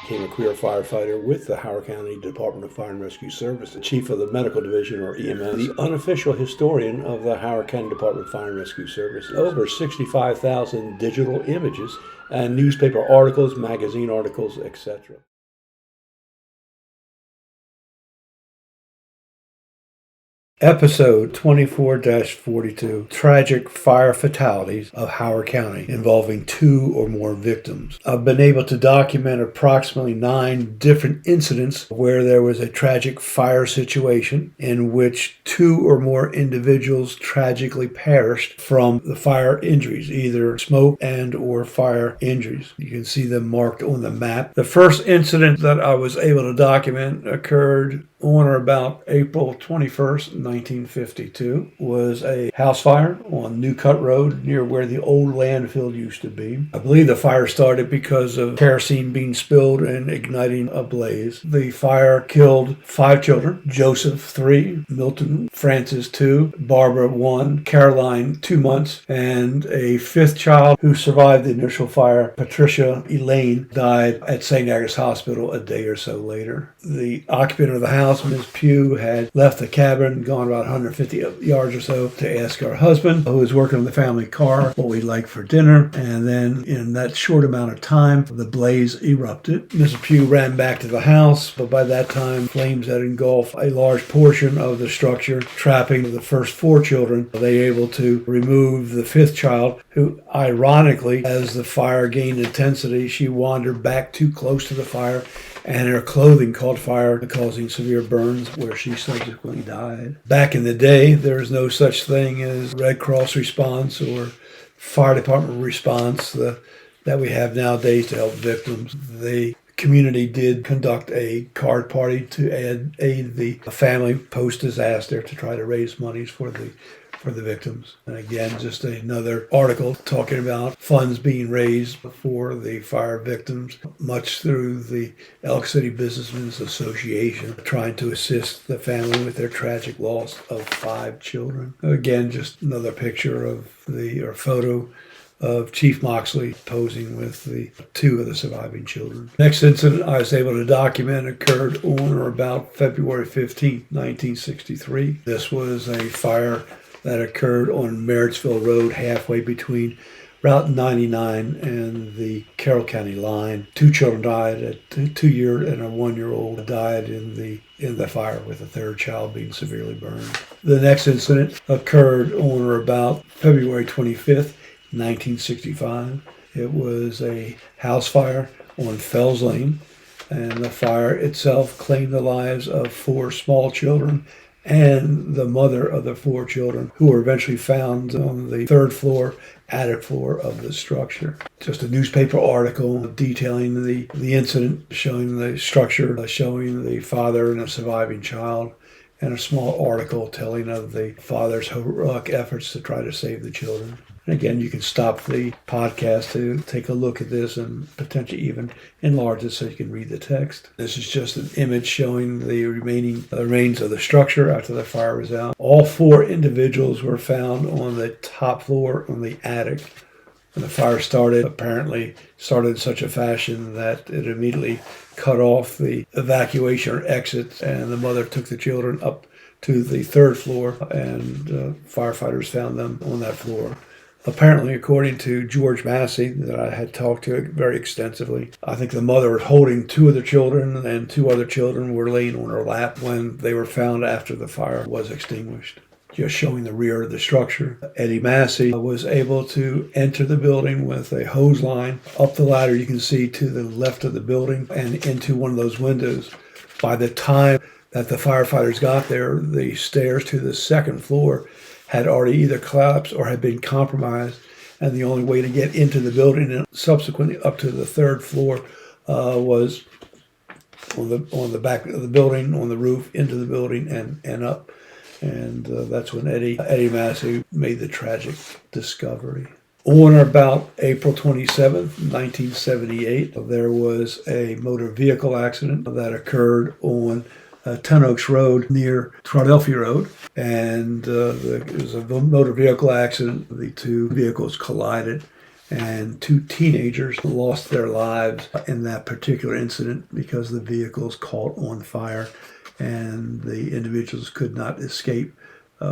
became a career firefighter with the Howard County Department of Fire and Rescue Service, the chief of the medical division, or EMS, the unofficial historian of the Howard County Department of Fire and Rescue Services. Over 65,000 digital images and newspaper articles, magazine articles, etc. Episode 24-42, Tragic Fire Fatalities of Howard County, involving 2 or more victims. I've been able to document approximately 9 different incidents where there was a tragic fire situation in which 2 or more individuals tragically perished from the fire injuries, either smoke and or fire injuries. You can see them marked on the map. The first incident that I was able to document occurred on or about April 21st, 1952, was a house fire on New Cut Road near where the old landfill used to be. I believe the fire started because of kerosene being spilled and igniting a blaze. The fire killed 5 children: Joseph 3, Milton Francis 2, Barbara 1, Caroline 2 months, and a 5th child who survived the initial fire, Patricia Elaine, died at St. Agnes Hospital a day or so later. The occupant of the house, Ms. Pugh, had left the cabin, gone about 150 yards or so to ask her husband, who was working on the family car, what we'd like for dinner. And then in that short amount of time, the blaze erupted. Mrs. Pugh ran back to the house, but by that time, flames had engulfed a large portion of the structure, trapping the first 4 children. They were able to remove the 5th child, who, ironically, as the fire gained intensity, she wandered back too close to the fire, and her clothing caught fire, causing severe burns, where she subsequently died. Back in the day, there was no such thing as Red Cross response or fire department response that we have nowadays to help victims. The community did conduct a card party to aid the family post-disaster to try to raise monies for the victims. And again, just another article talking about funds being raised for the fire victims, much through the Elk City Businessmen's Association, trying to assist the family with their tragic loss of 5 children. Again, just another picture of or photo of Chief Moxley posing with the 2 of the surviving children. Next incident I was able to document occurred on or about February 15, 1963. This was a fire that occurred on Marrittsville Road, halfway between Route 99 and the Carroll County line. 2 children died. A 2-year and a 1-year-old died in the fire, with a 3rd child being severely burned. The next incident occurred on or about February 25th, 1965. It was a house fire on Fells Lane, and the fire itself claimed the lives of 4 small children and the mother of the 4 children, who were eventually found on the 3rd floor, attic floor of the structure. Just a newspaper article detailing the incident, showing the structure, showing the father and a surviving child, and a small article telling of the father's heroic efforts to try to save the children. And again, you can stop the podcast to take a look at this and potentially even enlarge it so you can read the text. This is just an image showing the remains of the structure after the fire was out. All 4 individuals were found on the top floor on the attic. When the fire started, apparently started in such a fashion that it immediately cut off the evacuation or exit, and the mother took the children up to the 3rd floor, and firefighters found them on that floor. Apparently, according to George Massey, that I had talked to very extensively, I think the mother was holding 2 of the children, and 2 other children were laying on her lap when they were found after the fire was extinguished. Just showing the rear of the structure. Eddie Massey was able to enter the building with a hose line up the ladder you can see to the left of the building and into one of those windows. By the time that the firefighters got there, the stairs to the 2nd floor had already either collapsed or had been compromised, and the only way to get into the building and subsequently up to the 3rd floor was on the back of the building, on the roof, into the building and up. And that's when Eddie Massey made the tragic discovery. On or about April 27th, 1978, there was a motor vehicle accident that occurred on Ten Oaks Road near Philadelphia Road, and it was a motor vehicle accident. The 2 vehicles collided, and 2 teenagers lost their lives in that particular incident because the vehicles caught on fire and the individuals could not escape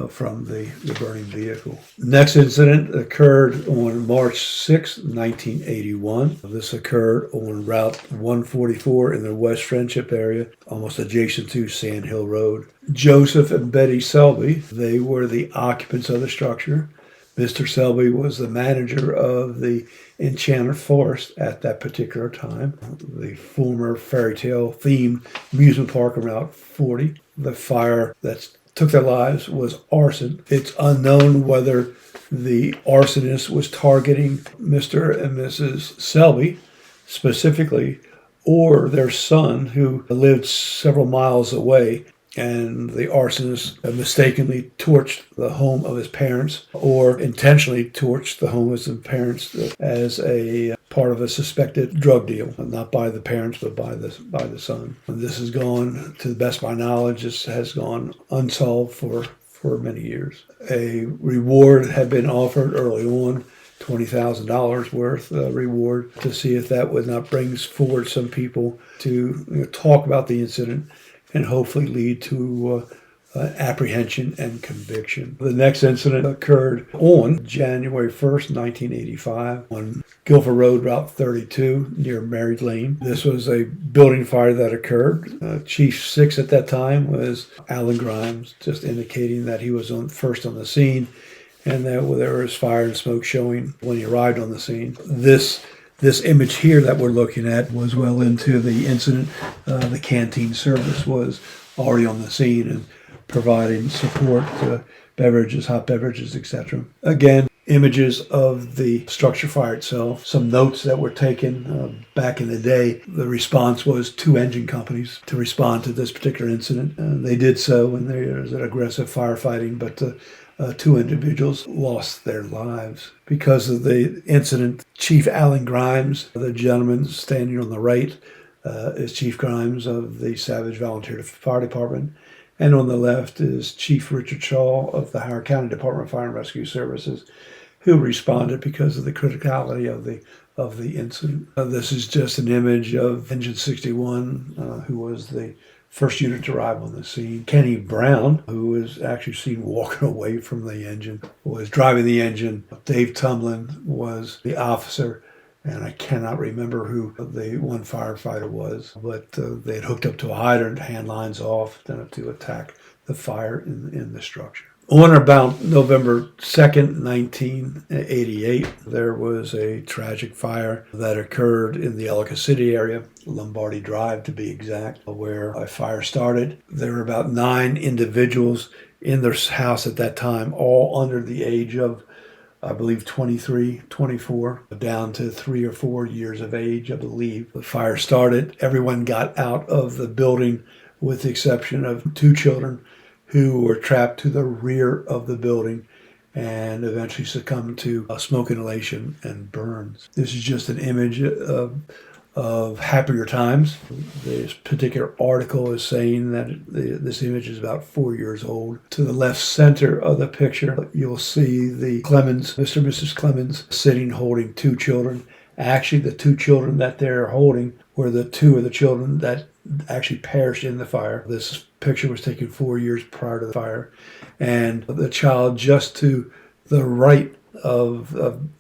from the burning vehicle. Next incident occurred on March 6, 1981. This occurred on Route 144 in the West Friendship area, almost adjacent to Sand Hill Road. Joseph and Betty Selby, they were the occupants of the structure. Mr. Selby was the manager of the Enchanted Forest at that particular time, the former fairy tale themed amusement park on Route 40. The fire that took their lives was arson. It's unknown whether the arsonist was targeting Mr. and Mrs. Selby specifically, or their son, who lived several miles away, and the arsonist mistakenly torched the home of his parents, or intentionally torched the home of his parents as a part of a suspected drug deal, not by the parents but by the son. And this has gone, to the best of my knowledge, this has gone unsolved for many years. A reward had been offered early on, $20,000 worth reward, to see if that would not bring forward some people to talk about the incident and hopefully lead to apprehension and conviction. The next incident occurred on January 1st, 1985 on Guilford Road, Route 32 near Mary Lane. This was a building fire that occurred. Chief 6 at that time was Alan Grimes, just indicating that he was first on the scene and that there was fire and smoke showing when he arrived on the scene. This image here that we're looking at was well into the incident. The canteen service was already on the scene and providing support to beverages, hot beverages, etc. Again, images of the structure fire itself. Some notes that were taken back in the day. The response was 2 engine companies to respond to this particular incident. They did so when there was an aggressive firefighting, but 2 individuals lost their lives because of the incident. Chief Alan Grimes, the gentleman standing on the right, is Chief Grimes of the Savage Volunteer Fire Department, and on the left is Chief Richard Shaw of the Howard County Department of Fire and Rescue Services, who responded because of the criticality of the incident. This is just an image of Engine 61, who was the first unit to arrive on the scene. Kenny Brown, who was actually seen walking away from the engine, was driving the engine. Dave Tumlin was the officer, and I cannot remember who the one firefighter was, but they had hooked up to a hydrant, hand lines off, then to attack the fire in the structure. On or about November 2nd, 1988, there was a tragic fire that occurred in the Ellicott City area, Lombardy Drive to be exact, where a fire started. There were about 9 individuals in their house at that time, all under the age of, I believe, 23, 24, down to 3 or 4 years of age, I believe. The fire started. Everyone got out of the building with the exception of 2 children who were trapped to the rear of the building and eventually succumbed to smoke inhalation and burns. This is just an image of happier times. This particular article is saying that this image is about 4 years old. To the left center of the picture, you'll see the Clemens, Mr. and Mrs. Clemens, sitting holding 2 children. Actually, the 2 children that they're holding were the 2 of the children that actually perished in the fire. This picture was taken 4 years prior to the fire. And the child just to the right of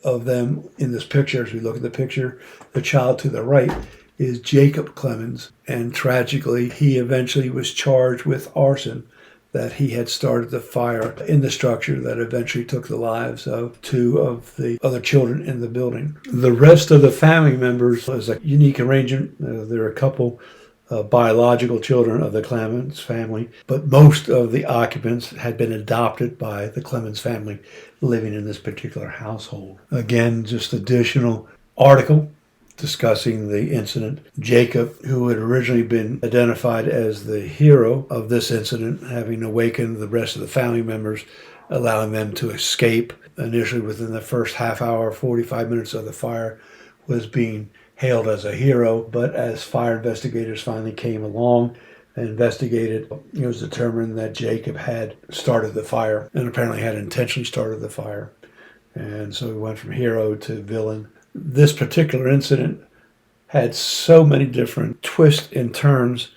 them in this picture, as we look at the picture, the child to the right is Jacob Clemens. And tragically, he eventually was charged with arson, that he had started the fire in the structure that eventually took the lives of 2 of the other children in the building. The rest of the family members was a unique arrangement. There are a couple biological children of the Clemens family, but most of the occupants had been adopted by the Clemens family living in this particular household. Again, just additional article discussing the incident. Jacob, who had originally been identified as the hero of this incident, having awakened the rest of the family members, allowing them to escape. Initially, within the first half hour, 45 minutes of the fire, was being hailed as a hero, but as fire investigators finally came along and investigated, it was determined that Jacob had started the fire and apparently had intentionally started the fire. And so we went from hero to villain. This particular incident had so many different twists and turns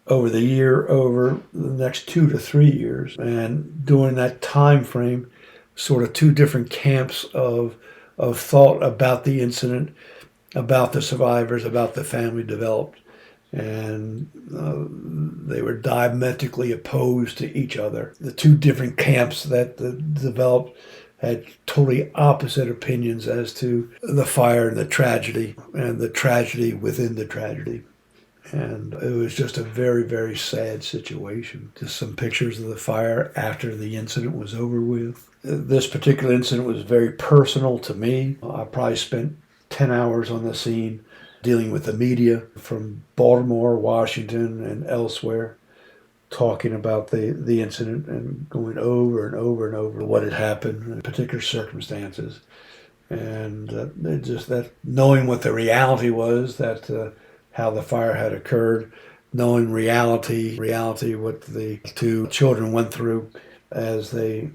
over the next 2 to 3 years. And during that time frame, sort of two different camps of thought about the incident, about the survivors, about the family developed. And they were diametrically opposed to each other. The two different camps that developed had totally opposite opinions as to the fire and the tragedy within the tragedy. And it was just a very, very sad situation. Just some pictures of the fire after the incident was over with. This particular incident was very personal to me. I probably spent 10 hours on the scene dealing with the media from Baltimore, Washington, and elsewhere, talking about the incident and going over and over and over what had happened in particular circumstances. And just that knowing what the reality was, that how the fire had occurred, knowing reality what the two children went through as they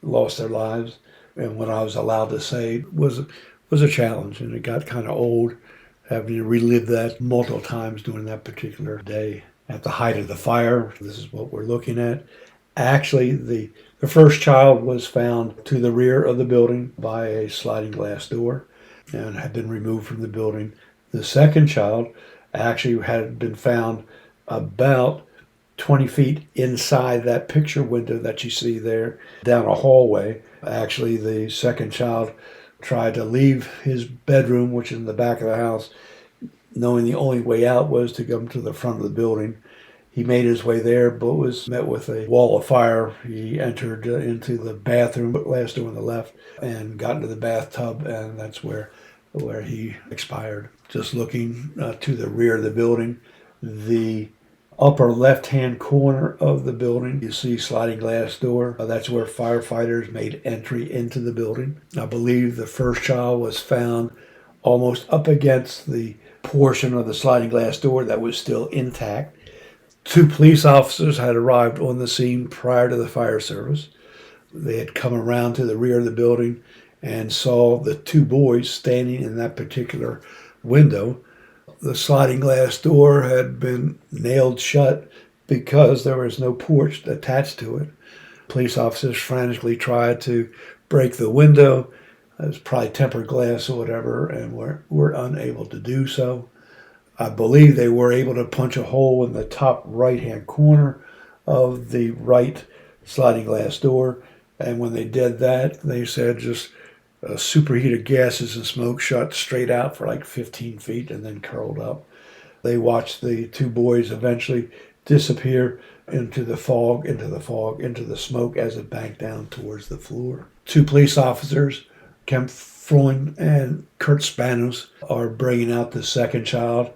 lost their lives, and what I was allowed to say was a challenge, and it got kind of old having to relive that multiple times during that particular day. At the height of the fire, this is what we're looking at. Actually, the first child was found to the rear of the building by a sliding glass door and had been removed from the building. The second child actually had been found about 20 feet inside that picture window that you see there, down a hallway. Actually, the second child tried to leave his bedroom, which is in the back of the house, knowing the only way out was to come to the front of the building. He made his way there, but was met with a wall of fire. He entered into the bathroom, last door on the left, and got into the bathtub, and that's where he expired. Just looking to the rear of the building, the upper left-hand corner of the building, you see sliding glass door. That's where firefighters made entry into the building. I believe the first child was found almost up against the portion of the sliding glass door that was still intact. 2 police officers had arrived on the scene prior to the fire service. They had come around to the rear of the building and saw the 2 boys standing in that particular window. The sliding glass door had been nailed shut because there was no porch attached to it. Police officers frantically tried to break the window. It was probably tempered glass or whatever, and were unable to do so. I believe they were able to punch a hole in the top right-hand corner of the right sliding glass door, and when they did that, they said just superheated gases and smoke shot straight out for like 15 feet and then curled up. They watched the 2 boys eventually disappear into the fog, into the smoke as it banked down towards the floor. 2 police officers, Kemp Freund and Kurt Spanos, are bringing out the second child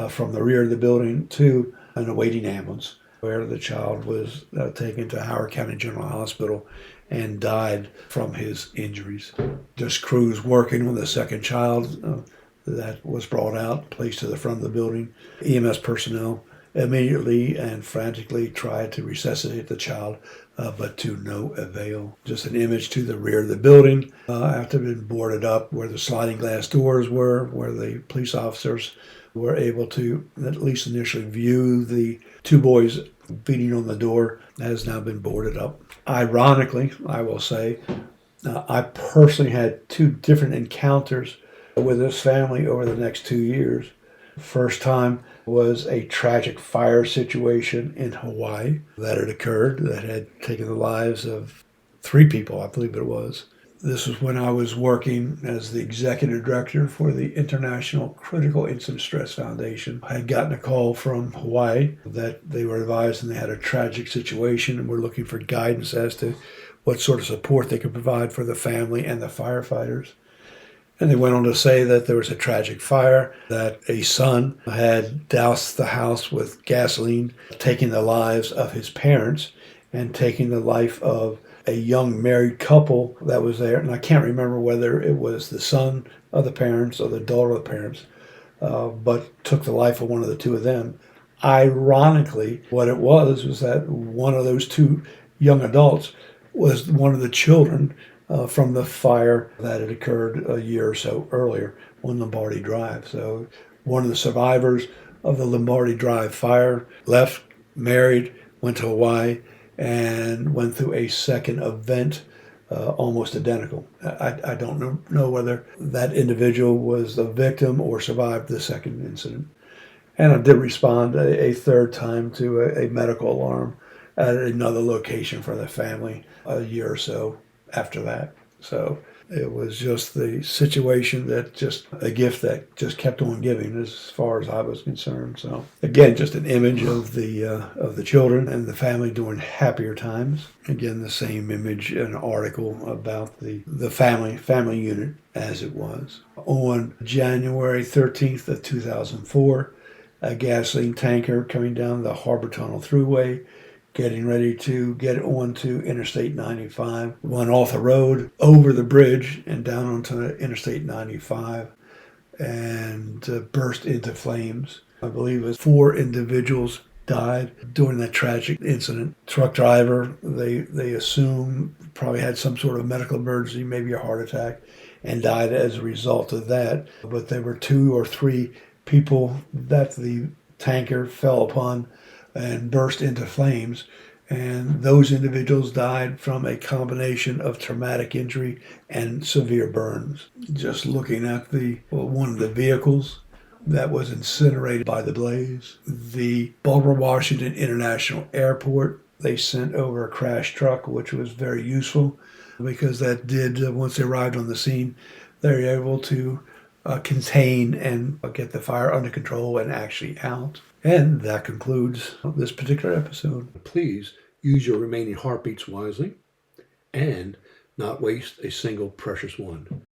from the rear of the building to an awaiting ambulance, where the child was taken to Howard County General Hospital and died from his injuries. This crew's working on the second child that was brought out, placed to the front of the building. EMS personnel immediately and frantically tried to resuscitate the child, but to no avail. Just an image to the rear of the building after it had been boarded up, where the sliding glass doors were, where the police officers were able to at least initially view the 2 boys beating on the door, has now been boarded up. Ironically, I will say, I personally had 2 different encounters with this family over the next 2 years. First time was a tragic fire situation in Hawaii that had occurred, that had taken the lives of 3 people, I believe it was. This was when I was working as the executive director for the International Critical Incident Stress Foundation. I had gotten a call from Hawaii that they were advised and they had a tragic situation and were looking for guidance as to what sort of support they could provide for the family and the firefighters. And they went on to say that there was a tragic fire, that a son had doused the house with gasoline, taking the lives of his parents and taking the life of a young married couple that was there. And I can't remember whether it was the son of the parents or the daughter of the parents, but took the life of one of the 2 of them. Ironically, what it was that one of those 2 young adults was one of the children from the fire that had occurred a year or so earlier on Lombardy Drive. So one of the survivors of the Lombardy Drive fire left, married, went to Hawaii, and went through a second event almost identical. I don't know whether that individual was the victim or survived the second incident. And I did respond a third time to a medical alarm at another location for the family a year or so after that. So it was just the situation that just a gift that just kept on giving as far as I was concerned. So again, just an image of the children and the family during happier times. Again, the same image, an article about the family unit as it was. On January 13th of 2004, a gasoline tanker coming down the Harbor Tunnel Thruway, getting ready to get onto Interstate 95, went off the road, over the bridge, and down onto Interstate 95, and burst into flames. I believe it was 4 individuals died during that tragic incident. Truck driver, they assume, probably had some sort of medical emergency, maybe a heart attack, and died as a result of that. But there were 2 or 3 people that the tanker fell upon and burst into flames, and those individuals died from a combination of traumatic injury and severe burns. Just looking at one of the vehicles that was incinerated by the blaze, the Baltimore Washington International Airport, they sent over a crash truck, which was very useful because that did, once they arrived on the scene, they were able to contain and get the fire under control and actually out. And that concludes this particular episode. Please use your remaining heartbeats wisely and not waste a single precious one.